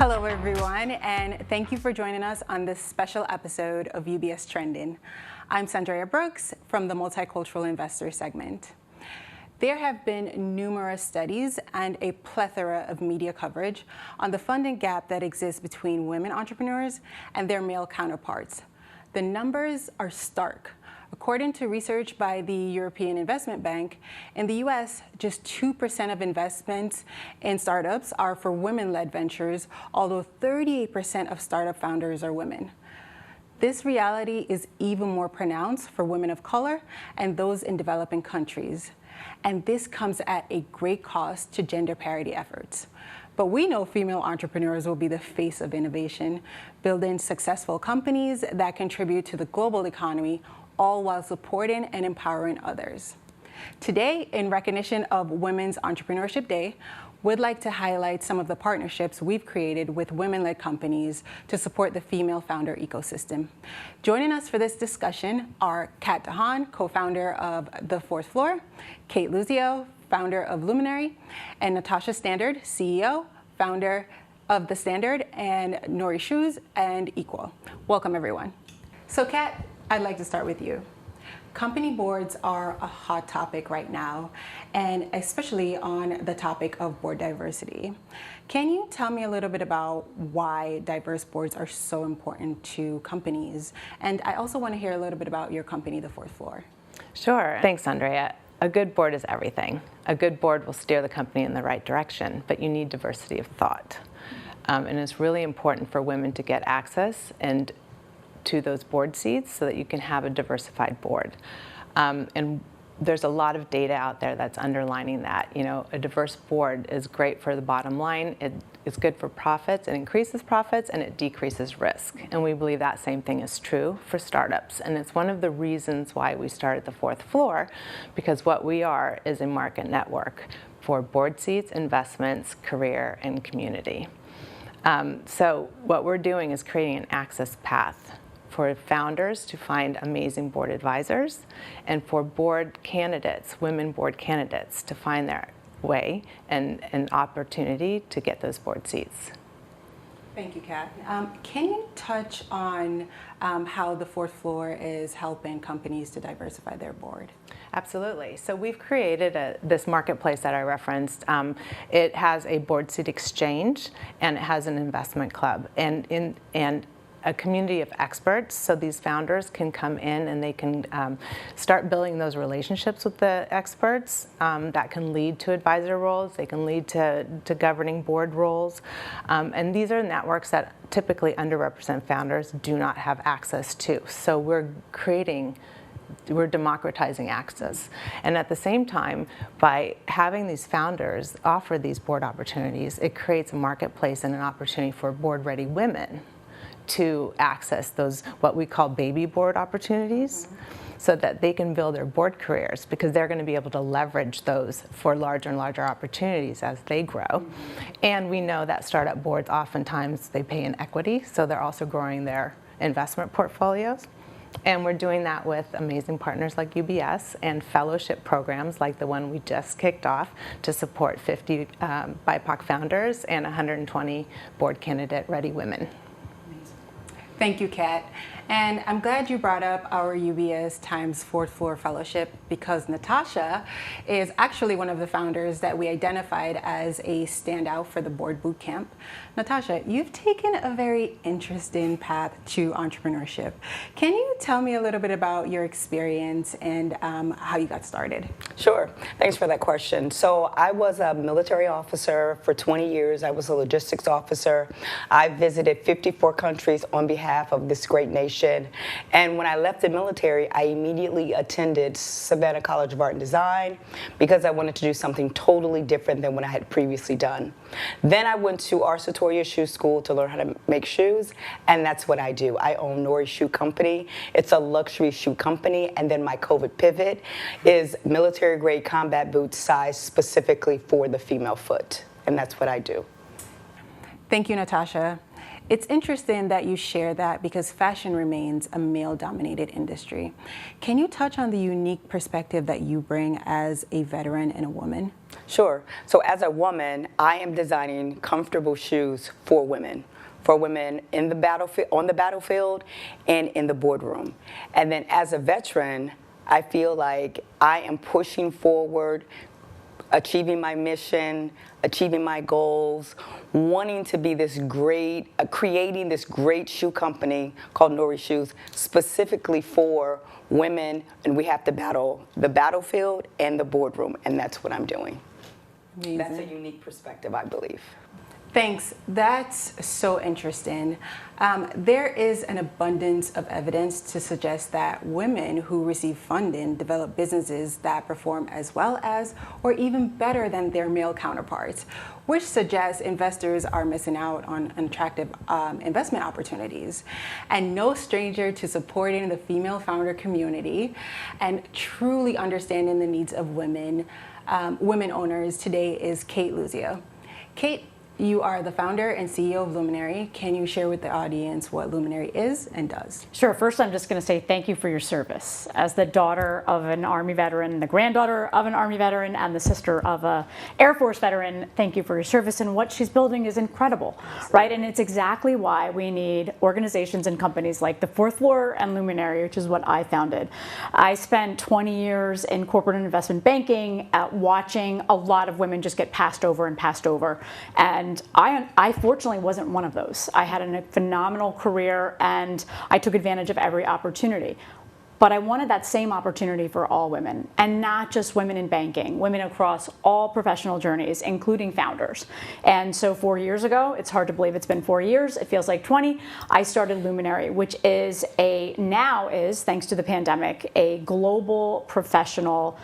Hello, everyone, and thank you for joining us on this special episode of UBS Trending. I'm Sandrea Brooks from the Multicultural Investor segment. There have been numerous studies and a plethora of media coverage on the funding gap that exists between women entrepreneurs and their male counterparts. The numbers are stark. According to research by the European Investment Bank, in the US, just 2% of investments in startups are for women-led ventures, although 38% of startup founders are women. This reality is even more pronounced for women of color and those in developing countries. And this comes at a great cost to gender parity efforts. But we know female entrepreneurs will be the face of innovation, building successful companies that contribute to the global economy, all while supporting and empowering others. Today, in recognition of Women's Entrepreneurship Day, we'd like to highlight some of the partnerships we've created with women-led companies to support the female founder ecosystem. Joining us for this discussion are Kat DeHaan, co-founder of The Fourth Floor, Kate Luzio, founder of Luminary, and Natasha Standard, CEO, founder of The Standard, and Nori Shoes and Equal. Welcome, everyone. So, Kat, I'd like to start with you. Company boards are a hot topic right now, and especially on the topic of board diversity. Can you tell me a little bit about why diverse boards are so important to companies? And I also want to hear a little bit about your company, The Fourth Floor. Sure. Thanks, Andrea. A good board is everything. A good board will steer the company in the right direction, but you need diversity of thought. And it's really important for women to get access and to those board seats so that you can have a diversified board. And there's a lot of data out there that's underlining that. You know, a diverse board is great for the bottom line. It's good for profits. It increases profits and it decreases risk. And we believe that same thing is true for startups. And it's one of the reasons why we started The Fourth Floor, because what we are is a market network for board seats, investments, career, and community. So what we're doing is creating an access path for founders to find amazing board advisors, and for board candidates, women board candidates, to find their way and an opportunity to get those board seats. Thank you, Kat. Can you touch on how The Fourth Floor is helping companies to diversify their board? Absolutely. So we've created this marketplace that I referenced. It has a board seat exchange and it has an investment club and a community of experts, so these founders can come in and they can start building those relationships with the experts that can lead to advisor roles, they can lead to governing board roles, and these are networks that typically underrepresented founders do not have access to. So we're democratizing access. And at the same time, by having these founders offer these board opportunities, it creates a marketplace and an opportunity for board-ready women to access those, what we call baby board opportunities, so that they can build their board careers, because they're going to be able to leverage those for larger and larger opportunities as they grow. And we know that startup boards oftentimes they pay in equity, so they're also growing their investment portfolios. And we're doing that with amazing partners like UBS and fellowship programs like the one we just kicked off to support 50 BIPOC founders and 120 board candidate ready women. Thank you, Kat. And I'm glad you brought up our UBS Times Fourth Floor Fellowship, because Natasha is actually one of the founders that we identified as a standout for the board bootcamp. Natasha, you've taken a very interesting path to entrepreneurship. Can you tell me a little bit about your experience and how you got started? Sure. Thanks for that question. So I was a military officer for 20 years. I was a logistics officer. I visited 54 countries on behalf of this great nation. And when I left the military, I immediately attended Savannah College of Art and Design because I wanted to do something totally different than what I had previously done. Then I went to Arsatorius Shoe School to learn how to make shoes, and that's what I do. I own Nori Shoe Company. It's a luxury shoe company, and then my COVID pivot is military-grade combat boots sized specifically for the female foot, and that's what I do. Thank you, Natasha. It's interesting that you share that because fashion remains a male-dominated industry. Can you touch on the unique perspective that you bring as a veteran and a woman? Sure. So as a woman, I am designing comfortable shoes for women in the battlefield, on the battlefield, and in the boardroom. And then as a veteran, I feel like I am pushing forward, achieving my mission, achieving my goals, wanting to be this great, creating this great shoe company called Nori Shoes, specifically for women, and we have to battle the battlefield and the boardroom, and that's what I'm doing. Amazing. That's a unique perspective, I believe. Thanks. That's so interesting. There is an abundance of evidence to suggest that women who receive funding develop businesses that perform as well as or even better than their male counterparts, which suggests investors are missing out on attractive investment opportunities. And no stranger to supporting the female founder community and truly understanding the needs of women owners today is Kate Luzia. Kate, you are the founder and CEO of Luminary. Can you share with the audience what Luminary is and does? Sure. First, I'm just going to say thank you for your service. As the daughter of an Army veteran, the granddaughter of an Army veteran, and the sister of an Air Force veteran, thank you for your service. And what she's building is incredible, right? And it's exactly why we need organizations and companies like the Fourth Floor and Luminary, which is what I founded. I spent 20 years in corporate and investment banking, watching a lot of women just get passed over. And I fortunately wasn't one of those. I had a phenomenal career and I took advantage of every opportunity. But I wanted that same opportunity for all women, and not just women in banking, women across all professional journeys, including founders. And so 4 years ago, it's hard to believe it's been 4 years, it feels like 20, I started Luminary, which is now, thanks to the pandemic, a global professional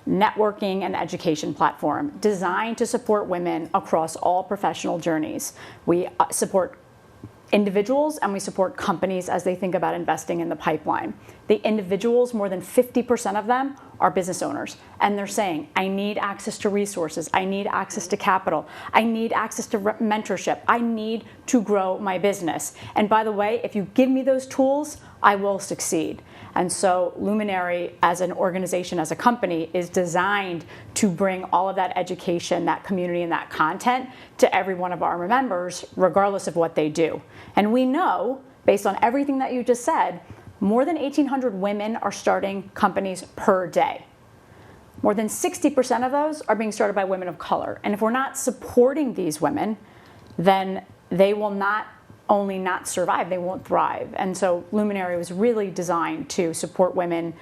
networking and education platform designed to support women across all professional journeys. We support individuals and we support companies as they think about investing in the pipeline. The individuals, more than 50% of them are business owners, and they're saying, I need access to resources, I need access to capital, I need access to mentorship, I need to grow my business. And by the way, if you give me those tools, I will succeed. And so Luminary as an organization, as a company, is designed to bring all of that education, that community, and that content to every one of our members, regardless of what they do. And we know, based on everything that you just said, more than 1,800 women are starting companies per day. More than 60% of those are being started by women of color. And if we're not supporting these women, then they will not only not survive, they won't thrive. And so Luminary was really designed to support women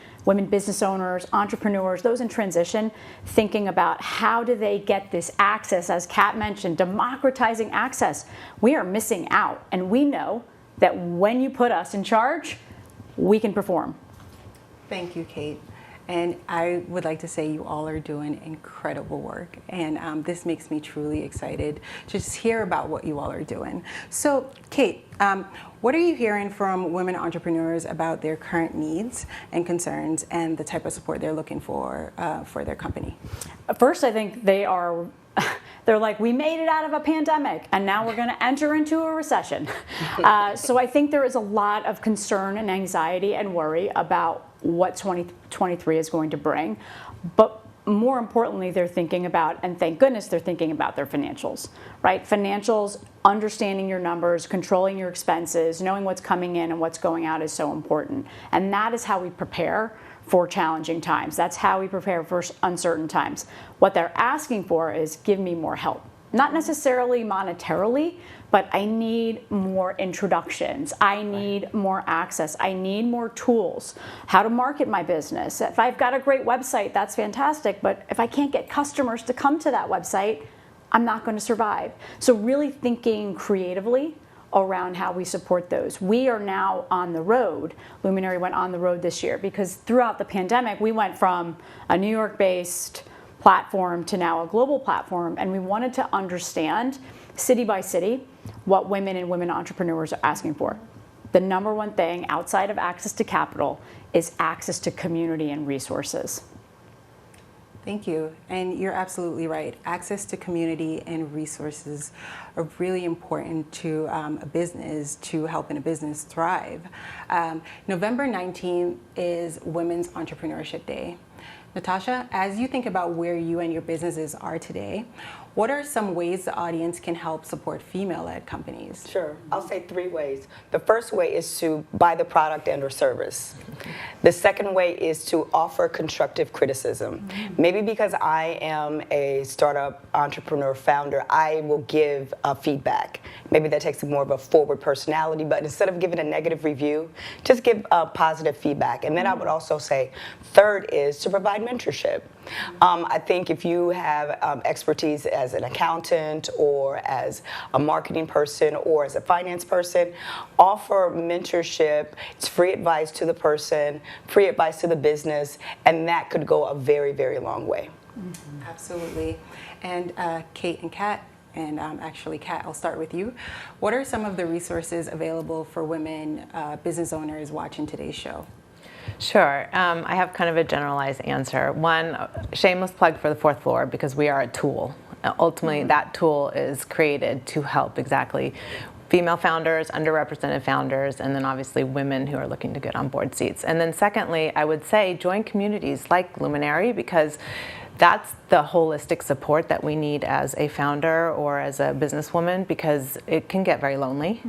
business owners, entrepreneurs, those in transition, thinking about how do they get this access, as Kat mentioned, democratizing access. We are missing out, and we know that when you put us in charge, we can perform. Thank you, Kate. And I would like to say you all are doing incredible work. And this makes me truly excited to just hear about what you all are doing. So, Kate, what are you hearing from women entrepreneurs about their current needs and concerns and the type of support they're looking for their company? First, I think they're like, we made it out of a pandemic and now we're going to enter into a recession. So I think there is a lot of concern and anxiety and worry about what 2023 is going to bring. But more importantly, they're thinking about, and thank goodness they're thinking about their financials, right? Financials, understanding your numbers, controlling your expenses, knowing what's coming in and what's going out is so important. And that is how we prepare for challenging times. That's how we prepare for uncertain times. What they're asking for is, give me more help. Not necessarily monetarily, but I need more introductions. I need more access. I need more tools. How to market my business. If I've got a great website, that's fantastic, but if I can't get customers to come to that website, I'm not going to survive. So really thinking creatively around how we support those. We are now on the road. Luminary went on the road this year because throughout the pandemic, we went from a New York-based platform to now a global platform, and we wanted to understand city by city what women and women entrepreneurs are asking for. The number one thing outside of access to capital is access to community and resources. Thank you. And you're absolutely right. Access to community and resources are really important to a business, to helping a business thrive. November 19th is Women's Entrepreneurship Day. Natasha, as you think about where you and your businesses are today, what are some ways the audience can help support female-led companies? Sure. I'll say 3 ways. The first way is to buy the product and or service. The second way is to offer constructive criticism. Maybe because I am a startup entrepreneur founder, I will give feedback. Maybe that takes more of a forward personality, but instead of giving a negative review, just give positive feedback. And then I would also say, third is to provide mentorship. I think if you have expertise as an accountant or as a marketing person or as a finance person, offer mentorship. It's free advice to the person, free advice to the business, and that could go a very, very long way. Absolutely. And Kate and Kat, and actually Kat, I'll start with you. What are some of the resources available for women business owners watching today's show? Sure. I have kind of a generalized answer. One, shameless plug for the 4th floor, because we are a tool. Ultimately, that tool is created to help exactly female founders, underrepresented founders, and then obviously women who are looking to get on board seats. And then secondly, I would say join communities like Luminary, because that's the holistic support that we need as a founder or as a businesswoman, because it can get very lonely.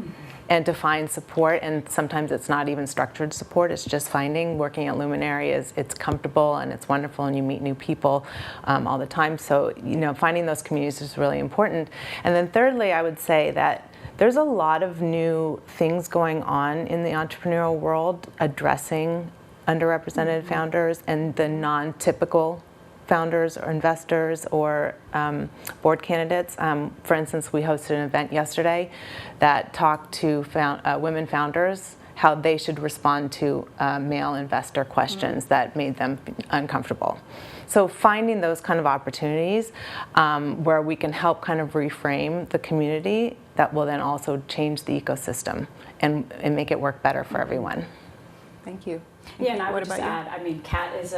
And to find support, and sometimes it's not even structured support, it's just working at Luminary it's comfortable and it's wonderful, and you meet new people all the time. So, finding those communities is really important. And then thirdly, I would say that there's a lot of new things going on in the entrepreneurial world addressing underrepresented founders and the non-typical founders or investors or board candidates. For instance, we hosted an event yesterday that talked to women founders how they should respond to male investor questions that made them uncomfortable. So finding those kind of opportunities where we can help kind of reframe the community that will then also change the ecosystem and make it work better for everyone. Thank you. Yeah, and I would just add, I mean, Kat is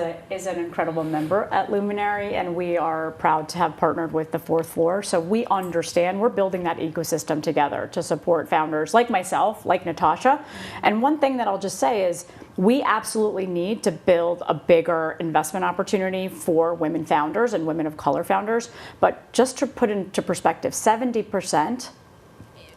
an incredible member at Luminary, and we are proud to have partnered with the 4th floor. So we understand we're building that ecosystem together to support founders like myself, like Natasha. And one thing that I'll just say is we absolutely need to build a bigger investment opportunity for women founders and women of color founders. But just to put into perspective, 70%,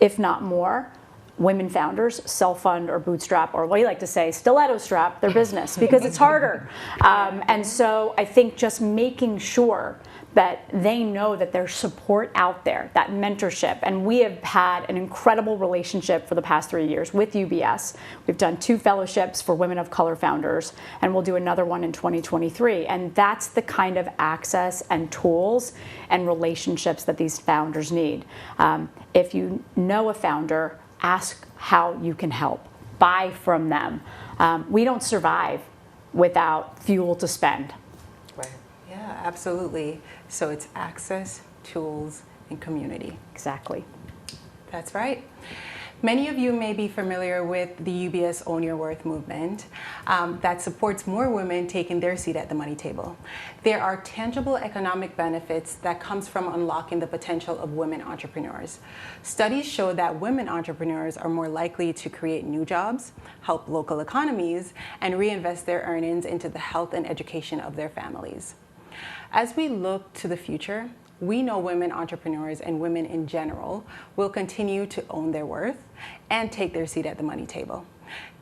if not more, women founders self-fund or bootstrap, or what you like to say, stiletto strap their business because it's harder. And so I think just making sure that they know that there's support out there, that mentorship. And we have had an incredible relationship for the past 3 years with UBS. We've done 2 fellowships for women of color founders, and we'll do another one in 2023. And that's the kind of access and tools and relationships that these founders need. If you know a founder, ask how you can help. Buy from them. We don't survive without fuel to spend. Right. Yeah, absolutely. So it's access, tools, and community. Exactly. That's right. Many of you may be familiar with the UBS Own Your Worth movement that supports more women taking their seat at the money table. There are tangible economic benefits that comes from unlocking the potential of women entrepreneurs. Studies show that women entrepreneurs are more likely to create new jobs, help local economies, and reinvest their earnings into the health and education of their families. As we look to the future, we know women entrepreneurs and women in general will continue to own their worth and take their seat at the money table.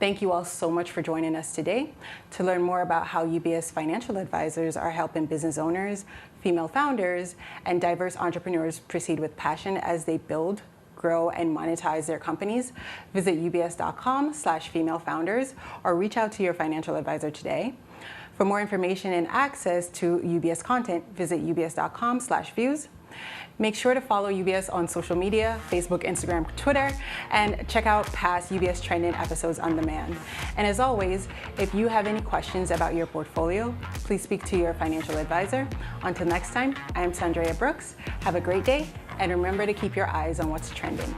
Thank you all so much for joining us today. To learn more about how UBS financial advisors are helping business owners, female founders, and diverse entrepreneurs proceed with passion as they build, grow, and monetize their companies, visit ubs.com/female founders or reach out to your financial advisor today. For more information and access to UBS content, visit ubs.com/views. Make sure to follow UBS on social media, Facebook, Instagram, Twitter, and check out past UBS Trending episodes on demand. And as always, if you have any questions about your portfolio, please speak to your financial advisor. Until next time, I am Sandrea Brooks. Have a great day, and remember to keep your eyes on what's trending.